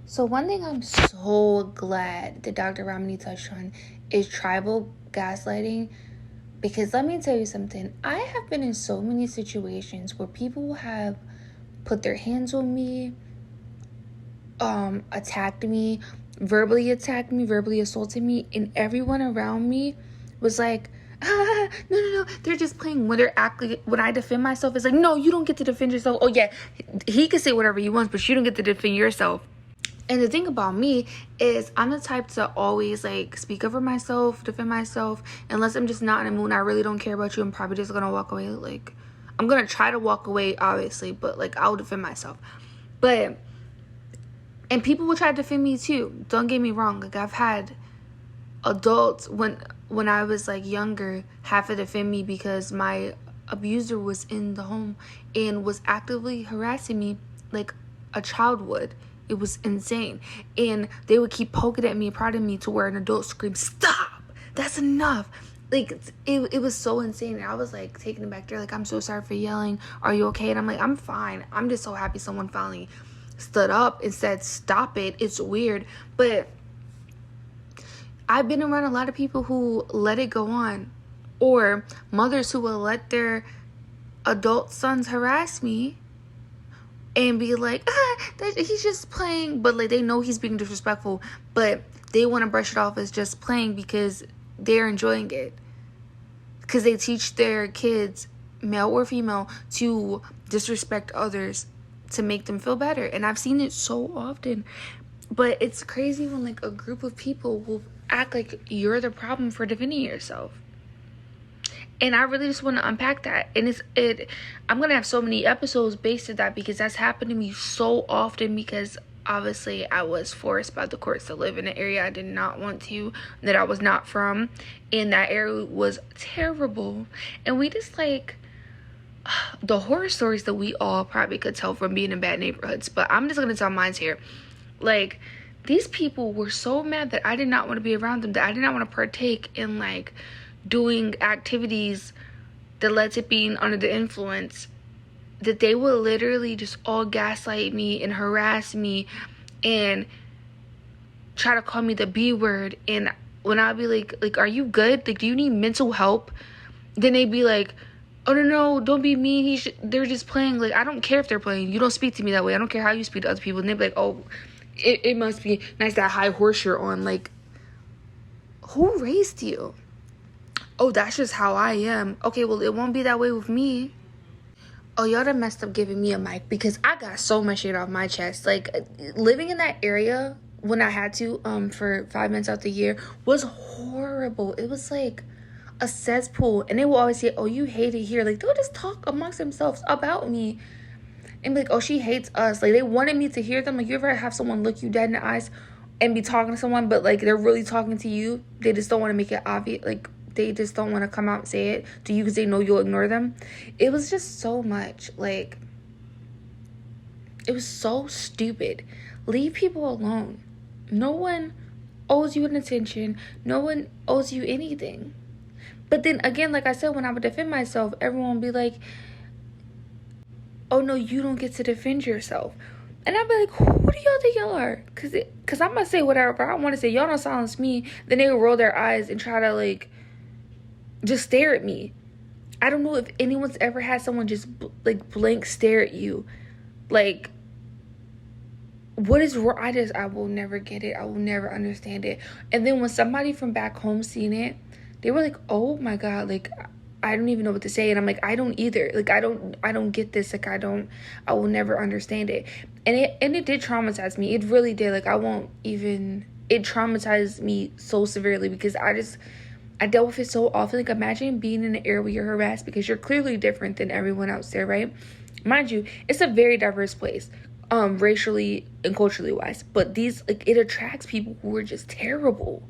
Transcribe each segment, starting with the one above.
So one thing I'm so glad that Dr. Ramani touched on is tribal gaslighting. Because let me tell you something, I have been in so many situations where people have put their hands on me, attacked me, verbally assaulted me, and everyone around me was like, no, they're just playing. When I defend myself, it's like, no, you don't get to defend yourself. Oh yeah, he can say whatever he wants, but you don't get to defend yourself. And the thing about me is I'm the type to always like speak up for myself, defend myself. Unless I'm just not in a mood and I really don't care about you, I'm probably just gonna walk away. Like, I'm gonna try to walk away, obviously, but like I'll defend myself. And people will try to defend me too. Don't get me wrong. Like, I've had adults when I was like younger have to defend me because my abuser was in the home and was actively harassing me like a child would. It was insane. And they would keep poking at me and prodding me to where an adult screamed, "Stop! That's enough!" Like, it was so insane. And I was like taken aback. They're like, "I'm so sorry for yelling. Are you okay?" And I'm like, "I'm fine. I'm just so happy someone finally stood up and said, stop it. It's weird." But I've been around a lot of people who let it go on. Or mothers who will let their adult sons harass me and be like, he's just playing, but like they know he's being disrespectful, but they want to brush it off as just playing because they're enjoying it, because they teach their kids, male or female, to disrespect others to make them feel better. And I've seen it so often. But it's crazy when like a group of people will act like you're the problem for defending yourself. And I really just want to unpack that. And I'm going to have so many episodes based on that because that's happened to me so often, because obviously I was forced by the courts to live in an area I did not want to, that I was not from. And that area was terrible. And we just like the horror stories that we all probably could tell from being in bad neighborhoods. But I'm just going to tell mine here. Like, these people were so mad that I did not want to be around them, that I did not want to partake in like doing activities that led to being under the influence, that they would literally just all gaslight me and harass me and try to call me the B word. And when I'd be like, "Are you good? Like, do you need mental help?" Then they'd be like, "Oh no, don't be mean. They're just playing." Like, I don't care if they're playing. You don't speak to me that way. I don't care how you speak to other people. And they'd be like, "Oh, it must be nice that high horse you're on." Like, who raised you? "Oh, that's just how I am." Okay, well, it won't be that way with me. Oh, y'all done messed up giving me a mic because I got so much shit off my chest. Like, living in that area when I had to, for 5 months out the year was horrible. It was like a cesspool. And they will always say, "Oh, you hate it here." Like, they'll just talk amongst themselves about me and be like, "Oh, she hates us." Like, they wanted me to hear them. Like, you ever have someone look you dead in the eyes and be talking to someone, but like they're really talking to you? They just don't want to make it obvious. Like, they just don't want to come out and say it to you because they know you'll ignore them. It was just so much. Like, it was so stupid. Leave people alone. No one owes you an attention. No one owes you anything. But then again, like I said, when I would defend myself, everyone would be like, "Oh no, you don't get to defend yourself." And I'd be like, "Who do y'all think y'all are?" Because I'm going to say whatever I want to say. Y'all don't silence me. Then they would roll their eyes and try to like just stare at me. I don't know if anyone's ever had someone just like blank stare at you. Like, what is wrong? I will never get it. I will never understand it. And then when somebody from back home seen it, they were like, "Oh my God, like, I don't even know what to say." And I'm like, "I don't either. Like, I don't get this. Like, I will never understand it." And it did traumatize me. It really did. Like, it traumatized me so severely because I dealt with it so often. Like, imagine being in an area where you're harassed because you're clearly different than everyone else there, right? Mind you, it's a very diverse place, racially and culturally wise. But it attracts people who are just terrible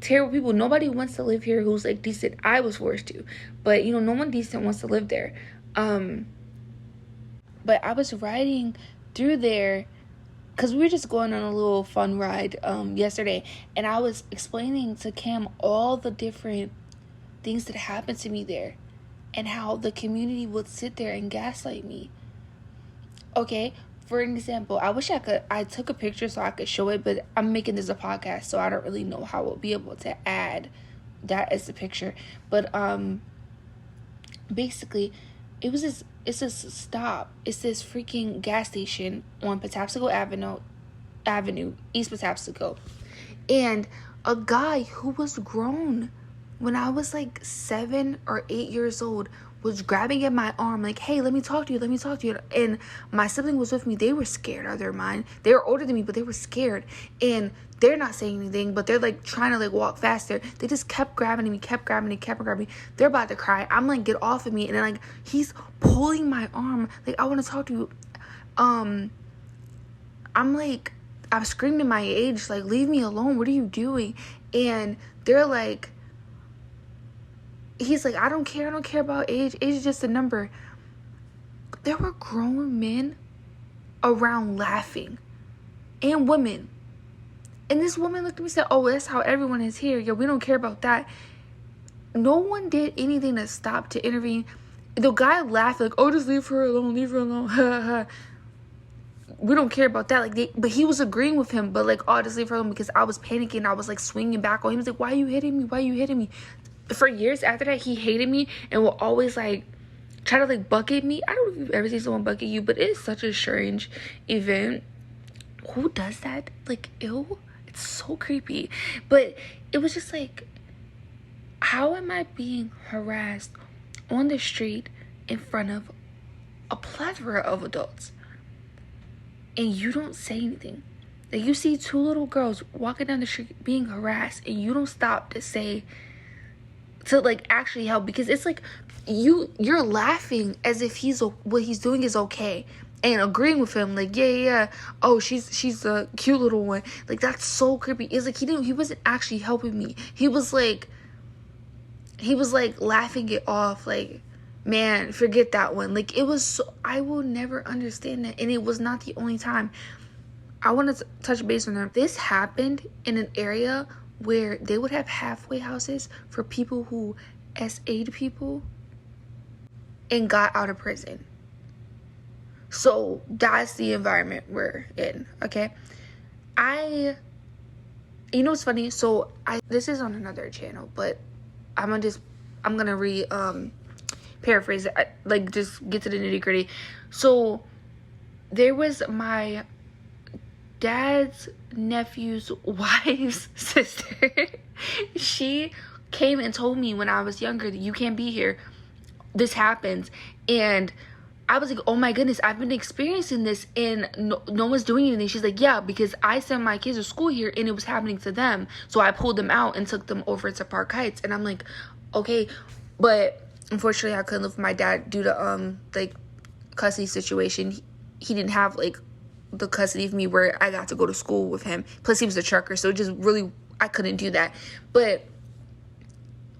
people. Nobody wants to live here who's like decent. I was forced to, but no one decent wants to live there. But I was riding through there because we were just going on a little fun ride yesterday, and I was explaining to Cam all the different things that happened to me there and how the community would sit there and gaslight me. Okay, for an example, I took a picture so I could show it, but I'm making this a podcast, so I don't really know how we'll be able to add that as the picture. But basically, it's this stop. It's this freaking gas station on Patapsco Avenue, East Patapsco. And a guy who was grown when I was like 7 or 8 years old was grabbing at my arm like, hey, let me talk to you. And my sibling was with me. They were scared out of their mind. They were older than me, but they were scared. And they're not saying anything, but they're like trying to like walk faster. They just kept grabbing me. They're about to cry. I'm like, get off of me. And then like, he's pulling my arm. Like, I want to talk to you. I'm screaming my age, like, leave me alone. What are you doing? And they're like, he's like, I don't care about age. Age is just a number. There were grown men around laughing and women. And this woman looked at me and said, oh, that's how everyone is here. Yeah, we don't care about that. No one did anything to stop, to intervene. The guy laughed like, oh, just leave her alone. We don't care about that. But he was agreeing with him, but like, oh, just leave her alone, because I was panicking. I was like swinging back on him. He was like, why are you hitting me? For years after that, he hated me and will always like try to like bucket me. I don't know if you've ever seen someone bucket you, but it is such a strange event. Who does that? Like, ew. It's so creepy. But it was just like, how am I being harassed on the street in front of a plethora of adults? And you don't say anything. Like, you see 2 little girls walking down the street being harassed, and you don't stop to like actually help, because it's like you're laughing as if what he's doing is okay and agreeing with him, like, yeah, oh, she's a cute little one. Like, that's so creepy. It's like he wasn't actually helping me. He was like laughing it off, like, man, forget that one. Like, it was so, I will never understand that. And it was not the only time. I want to touch base on that. This happened in an area where they would have halfway houses for people who SA'd people and got out of prison. So that's the environment we're in, okay? You know what's funny? So this is on another channel, but I'm gonna paraphrase it, like just get to the nitty gritty. So there was my dad's nephew's wife's sister. She came and told me when I was younger that you can't be here. This happens. And I was like, oh my goodness, I've been experiencing this and no one's doing anything. She's like, yeah, because I sent my kids to school here and it was happening to them. So I pulled them out and took them over to Park Heights. And I'm like, okay. But unfortunately, I couldn't live with my dad due to like custody situation. He didn't have like the custody of me where I got to go to school with him. Plus he was a trucker, so just really I couldn't do that. But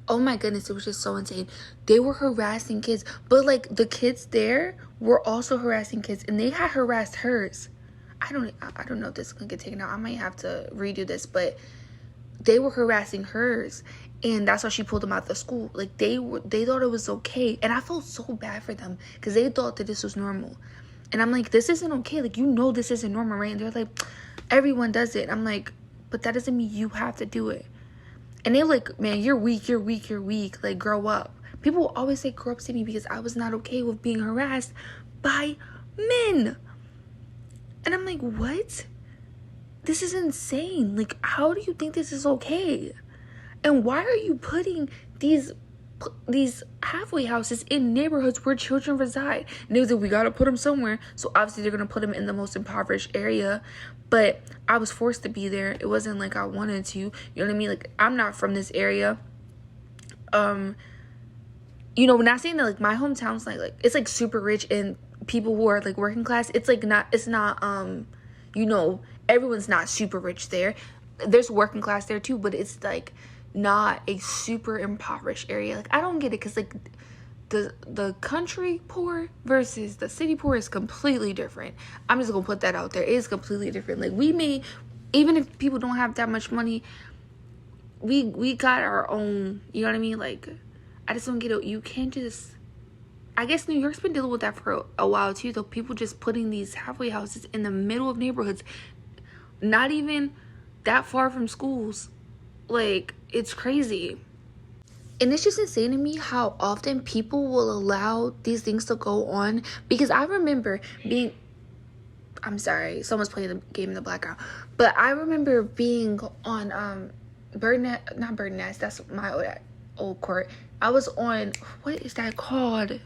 oh my goodness, it was just so insane. They were harassing kids, but like the kids there were also harassing kids, and they had harassed hers. I don't know if this is gonna get taken out. I might have to redo this, but they were harassing hers, and that's why she pulled them out of the school. Like they thought it was okay, and I felt so bad for them because they thought that this was normal. And I'm like, this isn't okay. Like, you know this isn't normal, right? And they're like, everyone does it. I'm like, but that doesn't mean you have to do it. And they're like, man, you're weak. Like, grow up. People will always say grow up to me because I was not okay with being harassed by men. And I'm like, what? This is insane. Like, how do you think this is okay? And why are you putting these halfway houses in neighborhoods where children reside? And they was like, we gotta put them somewhere. So obviously they're gonna put them in the most impoverished area. But I was forced to be there. It wasn't like I wanted to. You know what I mean? Like, I'm not from this area. You know, when I saying that, like, my hometown's like it's like super rich, and people who are like working class, it's not you know, everyone's not super rich there. There's working class there too, but it's like not a super impoverished area. Like, I don't get it, because like the country poor versus the city poor is completely different. I'm just gonna put that out there. It is completely different. Like, even if people don't have that much money, we got our own, you know what I mean? Like, I just don't get it. You can't just I guess New York's been dealing with that for a while too, though. People just putting these halfway houses in the middle of neighborhoods, not even that far from schools. Like, it's crazy. And it's just insane to me how often people will allow these things to go on. Because I remember being, I'm sorry, someone's playing the game in the background, but I remember being on not Bird Nest, that's my old court. I was on, what is that called?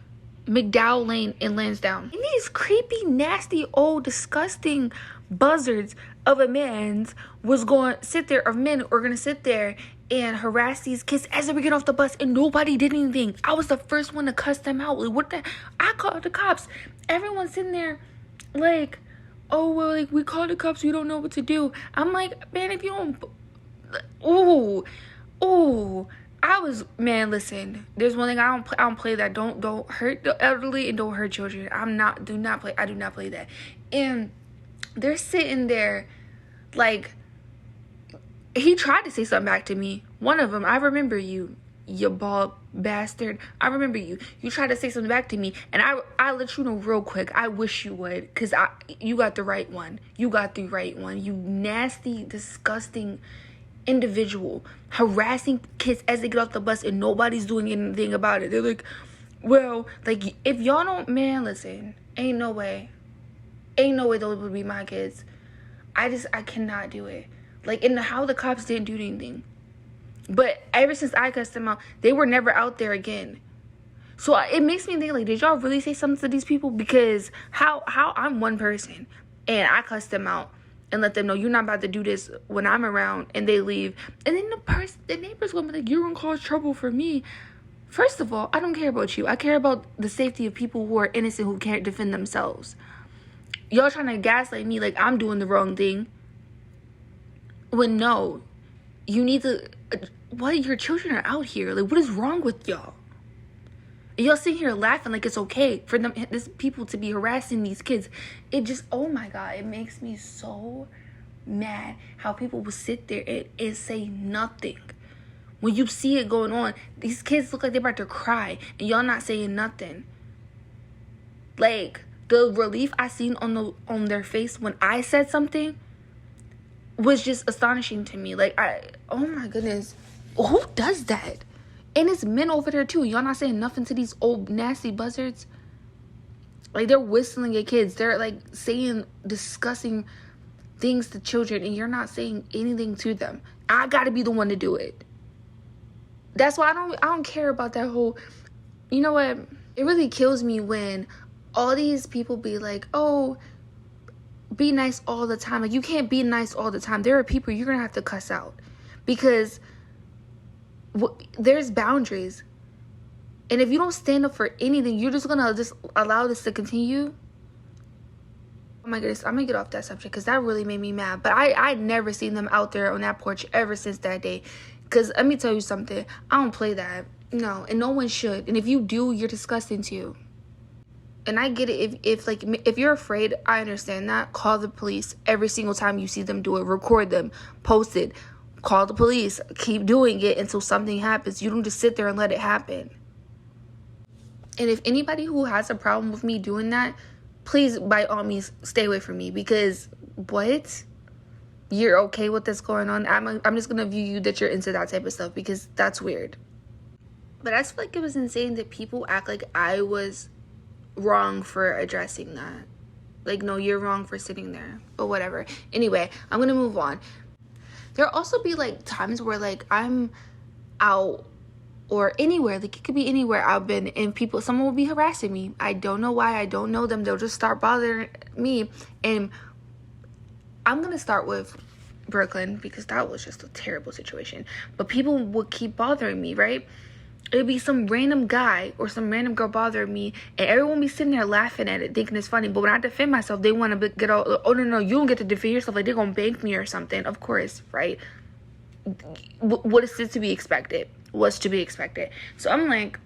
McDowell Lane in Lansdowne. And these creepy, nasty, old, disgusting buzzards of a man's was going to sit there, of men are going to sit there and harass these kids as they were getting off the bus, and nobody did anything. I was the first one to cuss them out. Like, what the? I called the cops. Everyone's sitting there like, oh, well, like, we called the cops, we don't know what to do. I'm like, man, if you don't, man, listen, there's one thing I don't play that. Don't hurt the elderly and don't hurt children. I do not play that. And they're sitting there like, he tried to say something back to me. One of them, I remember you bald bastard. I remember you. You tried to say something back to me, and I let you know real quick. I wish you would, because you got the right one. You got the right one. You nasty, disgusting individual harassing kids as they get off the bus and nobody's doing anything about it. They're like, well, like, if y'all don't, man, listen, ain't no way those would be my kids. I cannot do it. Like, and how the cops didn't do anything. But ever since I cussed them out, they were never out there again. So it makes me think, like, did y'all really say something to these people? Because how I'm one person and I cussed them out and let them know you're not about to do this when I'm around, and they leave. And then the neighbor's gonna be like, you're gonna cause trouble for me. First of all, I don't care about you. I care about the safety of people who are innocent, who can't defend themselves. Y'all trying to gaslight me like I'm doing the wrong thing. When no, you need to, what, your children are out here. Like, what is wrong with y'all? And y'all sitting here laughing like it's okay for these people to be harassing these kids. It just, oh my God, it makes me so mad how people will sit there and say nothing. When you see it going on, these kids look like they're about to cry and y'all not saying nothing. Like, the relief I seen on their face when I said something was just astonishing to me. Like, oh my goodness, who does that? And it's men over there too. Y'all not saying nothing to these old nasty buzzards. Like, they're whistling at kids. They're like saying disgusting things to children, and you're not saying anything to them. I gotta be the one to do it. That's why I don't care about that whole, you know what? It really kills me when all these people be like, oh, be nice all the time. Like, you can't be nice all the time. There are people you're gonna have to cuss out because there's boundaries. And if you don't stand up for anything, you're just gonna allow this to continue. Oh my goodness, I'm gonna get off that subject because that really made me mad. But I'd never seen them out there on that porch ever since that day. Because let me tell you something, I don't play that. No, and no one should. And if you do, you're disgusting too. And I get it. If you're afraid, I understand that. Call the police every single time you see them do it. Record them, post it, call the police. Keep doing it until something happens. You don't just sit there and let it happen. And if anybody who has a problem with me doing that, please, by all means, stay away from me. Because what? You're okay with this going on? I'm just gonna view you that you're into that type of stuff, because that's weird. But I just feel like it was insane that people act like I was wrong for addressing that. Like, no, you're wrong for sitting there. But whatever. Anyway, I'm gonna move on. There'll also be like times where like I'm out or anywhere, like it could be anywhere I've been, and someone will be harassing me. I don't know why. I don't know them. They'll just start bothering me. And I'm gonna start with Brooklyn because that was just a terrible situation. But people would keep bothering me, right? It'd be some random guy or some random girl bothering me, and everyone be sitting there laughing at it, thinking it's funny. But when I defend myself, they want to get all, oh no, you don't get to defend yourself. Like, they're gonna bank me or something. Of course, right? What is to be expected? What's to be expected? So I'm like,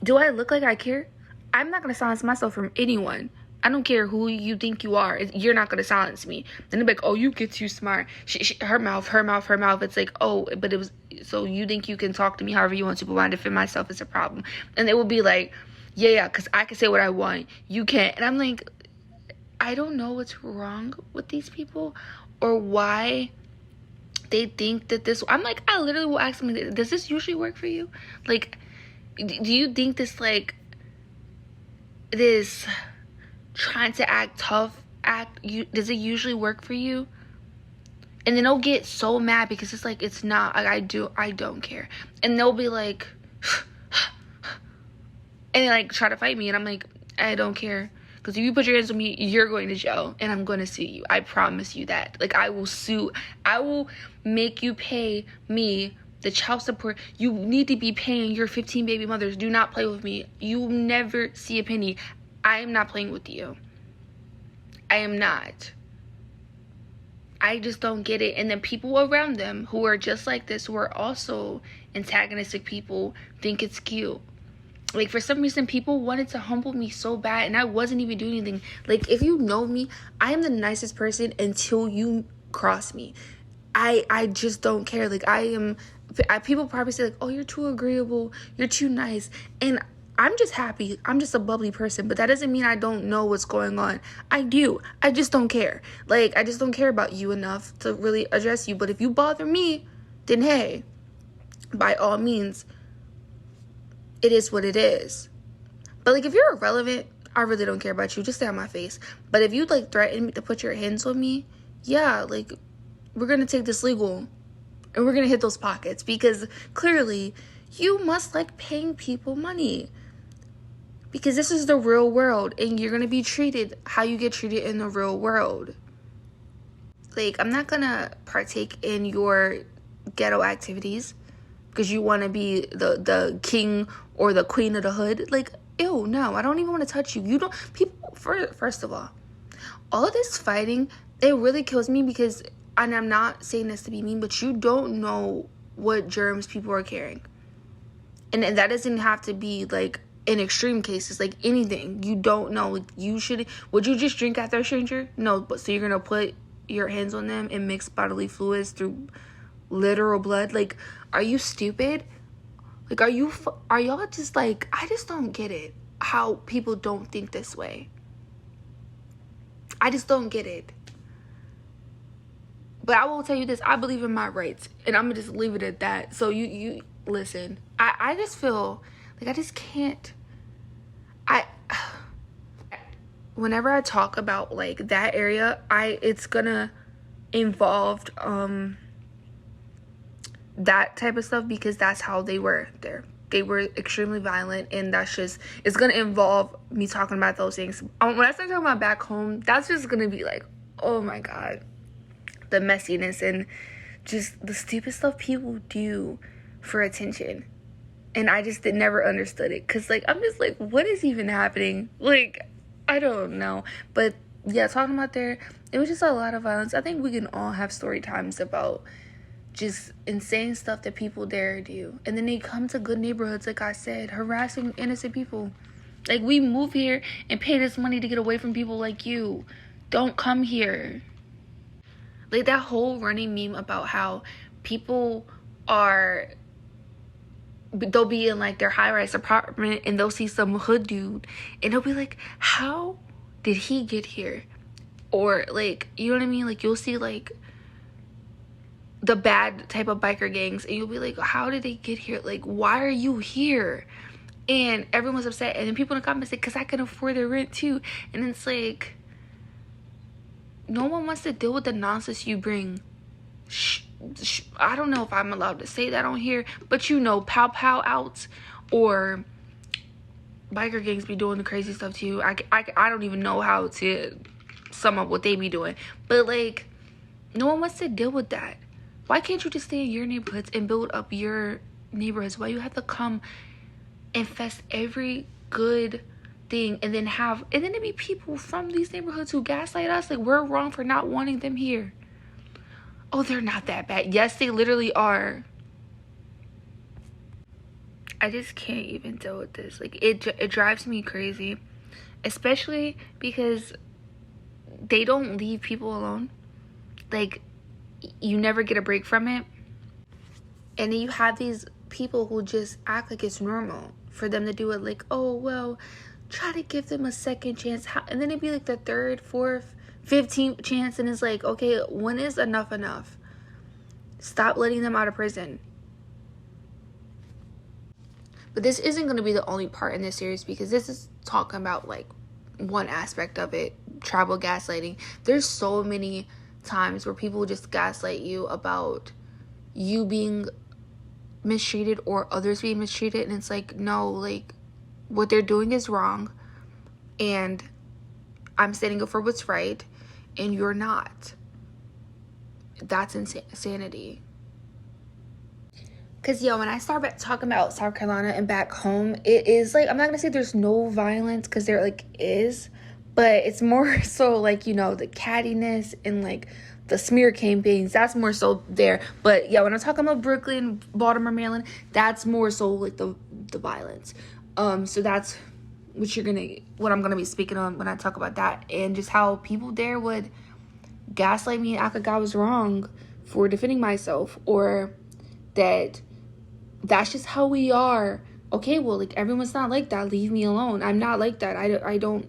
do I look like I care? I'm not gonna silence myself from anyone. I don't care who you think you are. You're not gonna silence me. Then they're like, oh, you get too smart. Her mouth. It's like, oh, but it was, so you think you can talk to me however you want to, but when I defend myself, it's a problem. And it will be like, Yeah, because I can say what I want. You can't. And I'm like, I don't know what's wrong with these people or why they think that this. I'm like, I literally will ask them, does this usually work for you? Like, do you think this, like, this trying to act tough, does it usually work for you? And then they'll get so mad because it's like, it's not. Like, I don't care. And they'll be like, and they like try to fight me. And I'm like, I don't care. Because if you put your hands on me, you're going to jail. And I'm going to sue you. I promise you that. Like, I will sue. I will make you pay me the child support. You need to be paying your 15 baby mothers. Do not play with me. You will never see a penny. I am not playing with you. I am not. I just don't get it. And then people around them who are just like this, who are also antagonistic people, think it's cute. Like, for some reason, people wanted to humble me so bad, and I wasn't even doing anything. Like, if you know me, I am the nicest person until you cross me. I just don't care. Like, people probably say, like, oh, you're too agreeable, you're too nice, and I'm just happy. I'm just a bubbly person, but that doesn't mean I don't know what's going on. I do. I just don't care. Like, I just don't care about you enough to really address you. But if you bother me, then hey, by all means, it is what it is. But, like, if you're irrelevant, I really don't care about you. Just stay on my face. But if you, like, threaten me to put your hands on me, yeah, like, we're going to take this legal. And we're going to hit those pockets. Because, clearly, you must like paying people money. Because this is the real world. And you're going to be treated how you get treated in the real world. Like, I'm not going to partake in your ghetto activities because you want to be the king or the queen of the hood. Like, ew, no, I don't even want to touch you. You don't, people, first of all of this fighting, it really kills me because, and I'm not saying this to be mean, but you don't know what germs people are carrying. And that doesn't have to be, like, in extreme cases, like anything. You don't know. Like, would you just drink after a stranger? No, but so you're going to put your hands on them and mix bodily fluids through literal blood? Like, are you stupid? Like, are y'all just like, I just don't get it how people don't think this way. I just don't get it. But I will tell you this, I believe in my rights, and I'm gonna just leave it at that. So you listen, I just feel like I just can't. Whenever I talk about, like, that area, it's gonna involve that type of stuff because that's how they were there. They were extremely violent, and it's gonna involve me talking about those things. When I start talking about back home, that's just gonna be like, oh my god, the messiness and just the stupid stuff people do for attention. And I just never understood it because, like, I'm just like, what is even happening? Like, I don't know. But yeah, talking about there, it was just a lot of violence. I think we can all have story times about just insane stuff that people there do. And then they come to good neighborhoods, like I said, harassing innocent people. Like, we move here and pay this money to get away from people like you. Don't come here. Like, that whole running meme about how people they'll be in, like, their high-rise apartment and they'll see some hood dude and they'll be like, how did he get here? Or, like, you know what I mean? Like, you'll see, like, the bad type of biker gangs and you'll be like, how did they get here? Like, why are you here? And everyone's upset. And then people in the comments say, because I can afford the rent too. And it's like, no one wants to deal with the nonsense you bring. I don't know if I'm allowed to say that on here, but you know, pow outs or biker gangs be doing the crazy stuff to you. I don't even know how to sum up what they be doing, but, like, no one wants to deal with that. Why can't you just stay in your neighborhoods and build up your neighborhoods? Why you have to come infest every good thing and then it be people from these neighborhoods who gaslight us like we're wrong for not wanting them here? Oh, they're not that bad. Yes, they literally are. I just can't even deal with this. Like, it drives me crazy, especially because they don't leave people alone. Like, you never get a break from it. And then you have these people who just act like it's normal. for them to do it. Like, oh, well, try to give them a second chance. And then it'd be like the third, fourth, 15th chance. And it's like, okay, when is enough enough? Stop letting them out of prison. But this isn't going to be the only part in this series, because this is talking about like one aspect of it, tribal gaslighting. There's so many times where people just gaslight you about you being mistreated or others being mistreated, and it's like, no, like, what they're doing is wrong, and I'm standing up for what's right, and you're not. That's insanity. Because, when I start talking about South Carolina and back home, it is, like, I'm not going to say there's no violence, because there, like, is. But it's more so, like, the cattiness and, like, the smear campaigns. That's more so there. But, when I'm talking about Brooklyn, Baltimore, Maryland, that's more so, like, the violence. So that's what I'm going to be speaking on when I talk about that. And just how people there would gaslight me and act like I was wrong for defending myself, or that's just how we are. Okay, well, like, everyone's not like that. Leave me alone. I'm not like that. I don't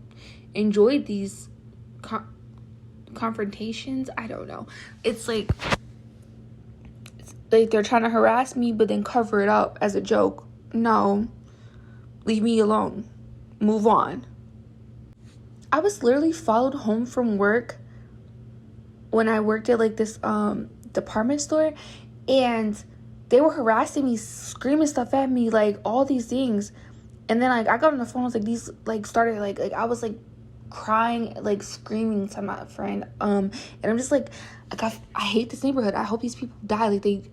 enjoy these confrontations. I don't know. It's like they're trying to harass me, but then cover it up as a joke. No. Leave me alone. Move on. I was literally followed home from work when I worked at, like, this department store, and they were harassing me, screaming stuff at me, like, all these things. And then, like, I got on the phone, I was like, these, like, started, like I was, like, crying, like, screaming to my friend. And I'm just, like I hate this neighborhood. I hope these people die. Like,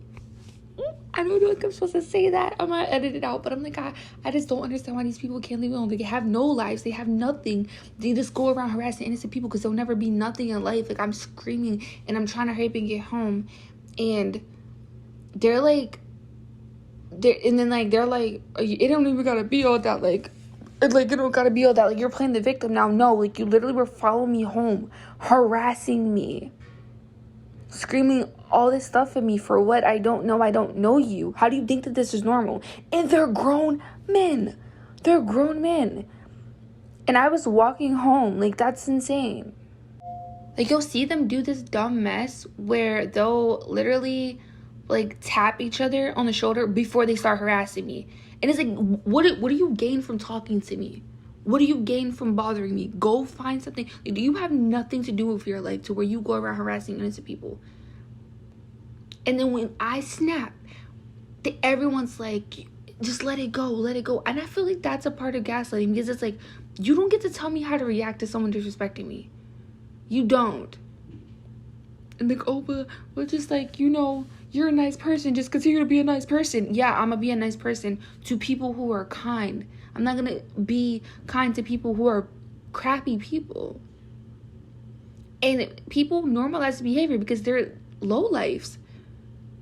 I don't know if I'm supposed to say that. I'm gonna edit it out. But I'm like, I just don't understand why these people can't leave alone. They have no lives. They have nothing. They just go around harassing innocent people because there'll never be nothing in life. Like, I'm screaming, and I'm trying to hurry up and get home. And they're like, it don't even gotta be all that, like, it don't gotta be all that, like, you're playing the victim now. No, like, you literally were following me home, harassing me, screaming all this stuff at me for what? I don't know you. How do you think that this is normal? And they're grown men. And I was walking home. Like, that's insane. Like, you'll see them do this dumb mess where they'll literally, like, tap each other on the shoulder before they start harassing me. And it's like, what do you gain from talking to me? What do you gain from bothering me? Go find something. Like, do you have nothing to do with your life to where you go around harassing innocent people? And then when I snap, everyone's like, just let it go. And I feel like that's a part of gaslighting, because it's like, you don't get to tell me how to react to someone disrespecting me. You don't. And like, oh, but just like, you're a nice person. Just continue to be a nice person. Yeah, I'm going to be a nice person to people who are kind. I'm not going to be kind to people who are crappy people. And people normalize the behavior because they're lowlifes.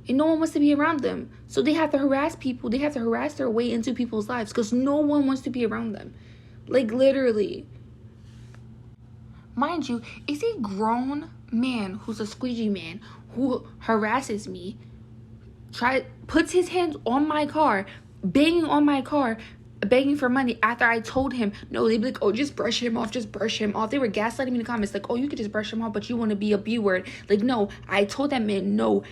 And no one wants to be around them. So they have to harass people. They have to harass their way into people's lives because no one wants to be around them. Like, literally. Mind you, it's a grown man who's a squeegee man who harasses me, puts his hands on my car, banging on my car, begging for money after I told him, no, they'd be like, oh, just brush him off. They were gaslighting me in the comments, like, oh, you could just brush him off, but you want to be a B-word. Like, no, I told that man no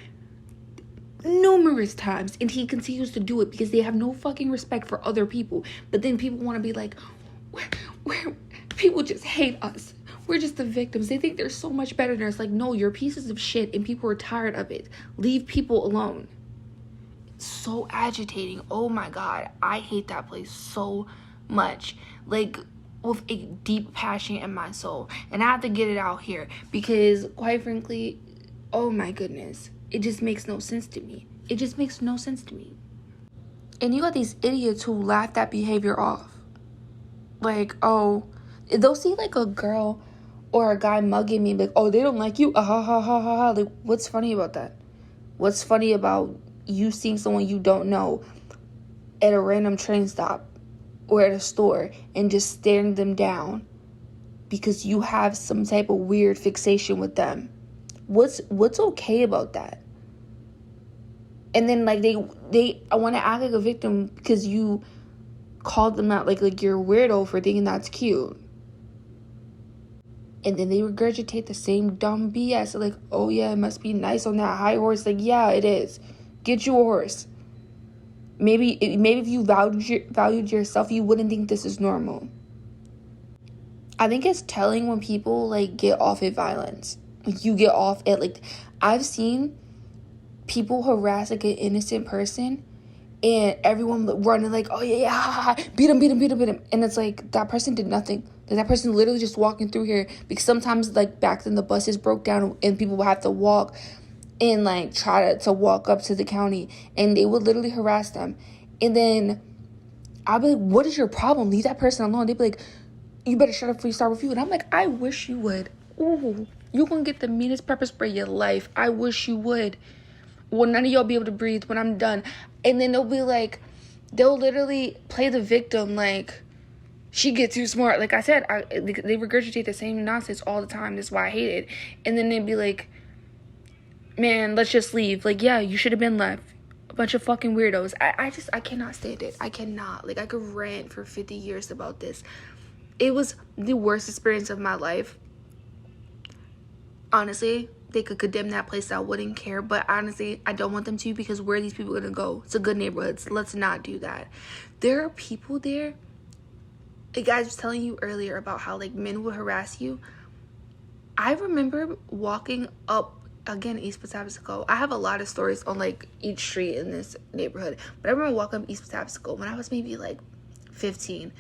numerous times, and he continues to do it because they have no fucking respect for other people. But then people want to be like, people just hate us. We're just the victims. They think they're so much better than us. Like, no, you're pieces of shit, and people are tired of it. Leave people alone. It's so agitating. Oh my God. I hate that place so much. Like, with a deep passion in my soul. And I have to get it out here because, quite frankly, oh my goodness, it just makes no sense to me. And you got these idiots who laugh that behavior off. Like, oh, they'll see like a girl or a guy mugging me, like, oh, they don't like you, ha ha ha ha ha. Like, what's funny about that? What's funny about you seeing someone you don't know at a random train stop or at a store and just staring them down because you have some type of weird fixation with them? What's okay about that? And then, like, I want to act like a victim because you called them out like you're a weirdo for thinking that's cute. And then they regurgitate the same dumb BS. Like, oh yeah, it must be nice on that high horse. Like, yeah, it is. Get you a horse. Maybe if you valued yourself, you wouldn't think this is normal. I think it's telling when people, like, get off at violence. Like, you get off at, like, I've seen people harass, like, an innocent person, and everyone running, like, oh, yeah, beat him. And it's like, that person did nothing. Like, that person literally just walking through here. Because sometimes, like, back then the buses broke down, and people would have to walk and, like, try to walk up to the county. And they would literally harass them. And then I'll be like, what is your problem? Leave that person alone. They'd be like, you better shut up before you start with you. And I'm like, I wish you would. Ooh, you're going to get the meanest pepper spray of your life. I wish you would. Well, none of y'all be able to breathe when I'm done. And then they'll be like, they'll literally play the victim like, she gets too smart. Like I said, they regurgitate the same nonsense all the time. That's why I hate it. And then they'd be like, man, let's just leave. Like, yeah, you should have been left. A bunch of fucking weirdos. I cannot stand it. I cannot. Like, I could rant for 50 years about this. It was the worst experience of my life. Honestly, they could condemn that place. I wouldn't care. But honestly, I don't want them to, because where are these people going to go? It's a good neighborhood. So let's not do that. There are people there. Like I was telling you earlier about how, like, men would harass you. I remember walking up, again, East Patapsco. I have a lot of stories on, like, each street in this neighborhood. But I remember walking up East Patapsco when I was maybe, like, 15.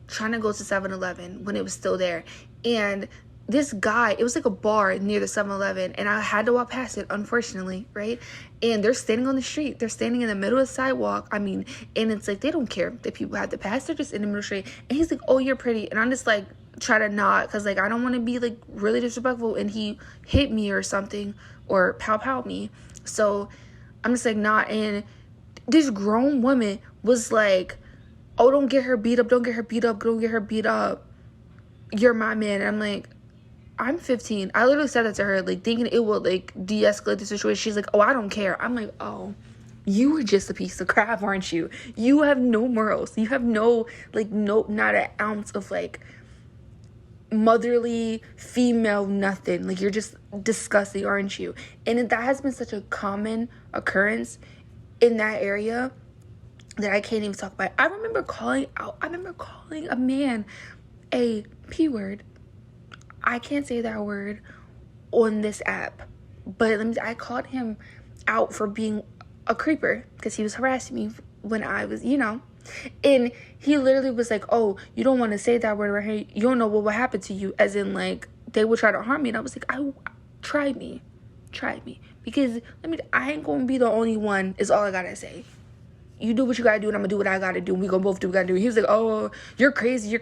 Trying to go to 7-Eleven when it was still there. And this guy, it was like a bar near the 7-Eleven, and I had to walk past it, unfortunately, right? And they're standing on the street. They're standing in the middle of the sidewalk. I mean, and it's like, they don't care that people have to pass. They're just in the middle of the street. And he's like, oh, you're pretty. And I'm just like, try to nod, because, like, I don't want to be, like, really disrespectful and he hit me or something, or pow me. So I'm just like, nod. And this grown woman was like, oh, don't get her beat up. You're my man. And I'm like, I'm 15. I literally said that to her, like, thinking it would, like, de-escalate the situation. She's like, oh, I don't care. I'm like, oh, you were just a piece of crap, aren't you? You have no morals. You have no, like, not an ounce of, like, motherly, female, nothing. Like, you're just disgusting, aren't you? And that has been such a common occurrence in that area that I can't even talk about it. I remember calling a man a P word. I can't say that word on this app, but I called him out for being a creeper because he was harassing me when I was, and he literally was like, oh, you don't want to say that word right here. You don't know what will happen to you, as in, like, they would try to harm me. And I was like, try me, because I ain't gonna be the only one, is all I gotta say. You do what you gotta do, and I'm gonna do what I gotta do, and we gonna both do what we gotta do. He was like, oh, you're crazy.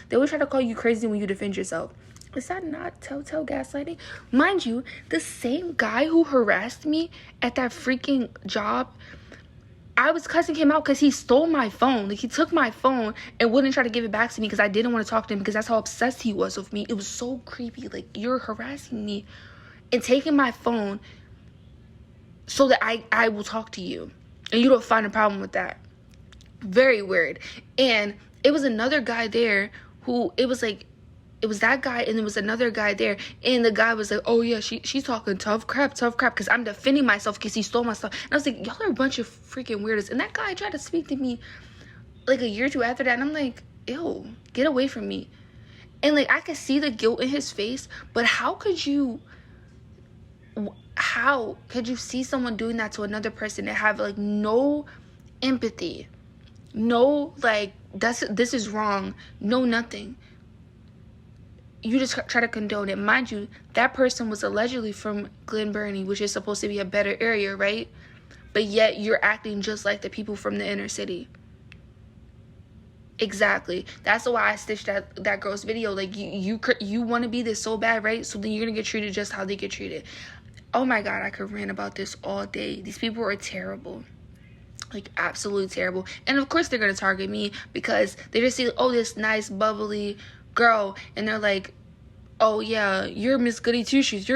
They always try to call you crazy when you defend yourself. Is that not telltale gaslighting? Mind you, the same guy who harassed me at that freaking job, I was cussing him out because he stole my phone. Like, he took my phone and wouldn't try to give it back to me because I didn't want to talk to him, because that's how obsessed he was with me. It was so creepy. Like, you're harassing me and taking my phone so that I will talk to you. And you don't find a problem with that. Very weird. And it was another guy there who, it was that guy, and there was another guy there, and the guy was like, oh yeah, she's talking tough crap, because I'm defending myself because he stole my stuff. And I was like, y'all are a bunch of freaking weirdos. And that guy tried to speak to me like a year or two after that, and I'm like, ew, get away from me. And, like, I could see the guilt in his face, but how could you see someone doing that to another person and have, like, no empathy, no, like, this is wrong, no nothing? You just try to condone it. Mind you, that person was allegedly from Glen Burnie, which is supposed to be a better area, right? But yet you're acting just like the people from the inner city. Exactly. That's why I stitched that girl's video. Like, you want to be this so bad, right? So then you're going to get treated just how they get treated. Oh my God, I could rant about this all day. These people are terrible. Like, absolutely terrible. And of course they're going to target me because they just see, oh, this nice, bubbly girl, and they're like, oh yeah, you're Miss Goody Two Shoes,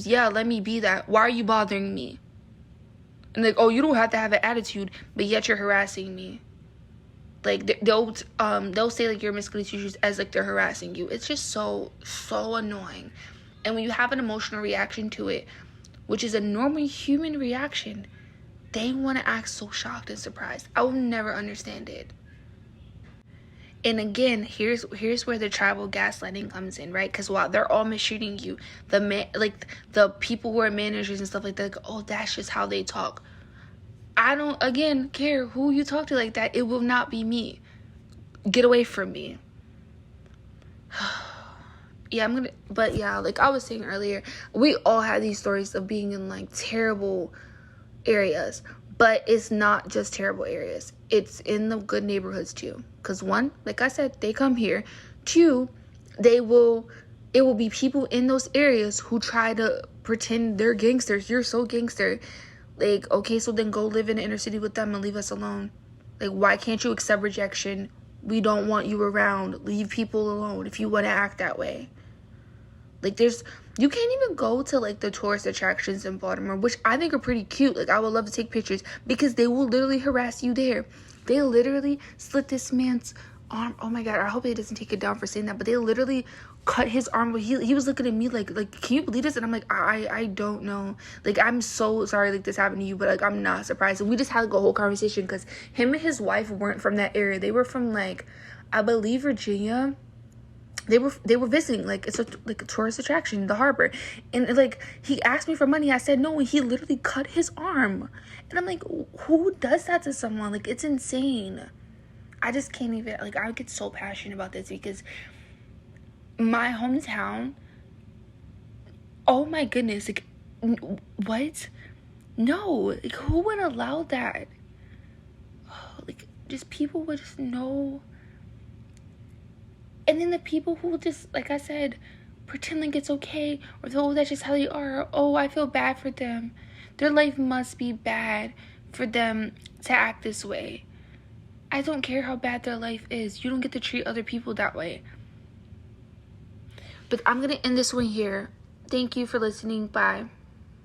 yeah, let me be that. Why are you bothering me? And like, oh, you don't have to have an attitude, but yet you're harassing me. Like they'll say like you're misleading teachers as like they're harassing you. It's just so annoying. And when you have an emotional reaction to it, which is a normal human reaction, they want to act so shocked and surprised. I will never understand it. And again, here's where the tribal gaslighting comes in, right? Because while they're all mistreating you, the people who are managers and stuff like that, like, oh, that's just how they talk. I don't, again, care who you talk to like that. It will not be me. Get away from me. Yeah, like I was saying earlier, we all have these stories of being in like terrible areas. But it's not just terrible areas. It's in the good neighborhoods too. Because one, like I said, they come here. Two, it will be people in those areas who try to pretend they're gangsters. You're so gangster. Like, okay, so then go live in the inner city with them and leave us alone. Like, why can't you accept rejection? We don't want you around. Leave people alone if you want to act that way. Like, you can't even go to, like, the tourist attractions in Baltimore, which I think are pretty cute. Like, I would love to take pictures because they will literally harass you there. They literally slit this man's arm. Oh, my God. I hope he doesn't take it down for saying that. But they literally cut his arm. He was looking at me like, can you believe this? And I'm like, I don't know. Like, I'm so sorry, like, this happened to you. But, like, I'm not surprised. And we just had, like, a whole conversation because him and his wife weren't from that area. They were from, like, I believe Virginia. They were visiting, like, it's a tourist attraction, the harbor. And, like, he asked me for money. I said no, and he literally cut his arm. And I'm like, who does that to someone? Like, it's insane. I just can't even, like, I get so passionate about this because my hometown, oh my goodness, like, what? No, like, who would allow that? Like, just people would just know. And then the people who just, like I said, pretend like it's okay. Or, oh, that's just how they are. Oh, I feel bad for them. Their life must be bad for them to act this way. I don't care how bad their life is. You don't get to treat other people that way. But I'm going to end this one here. Thank you for listening. Bye.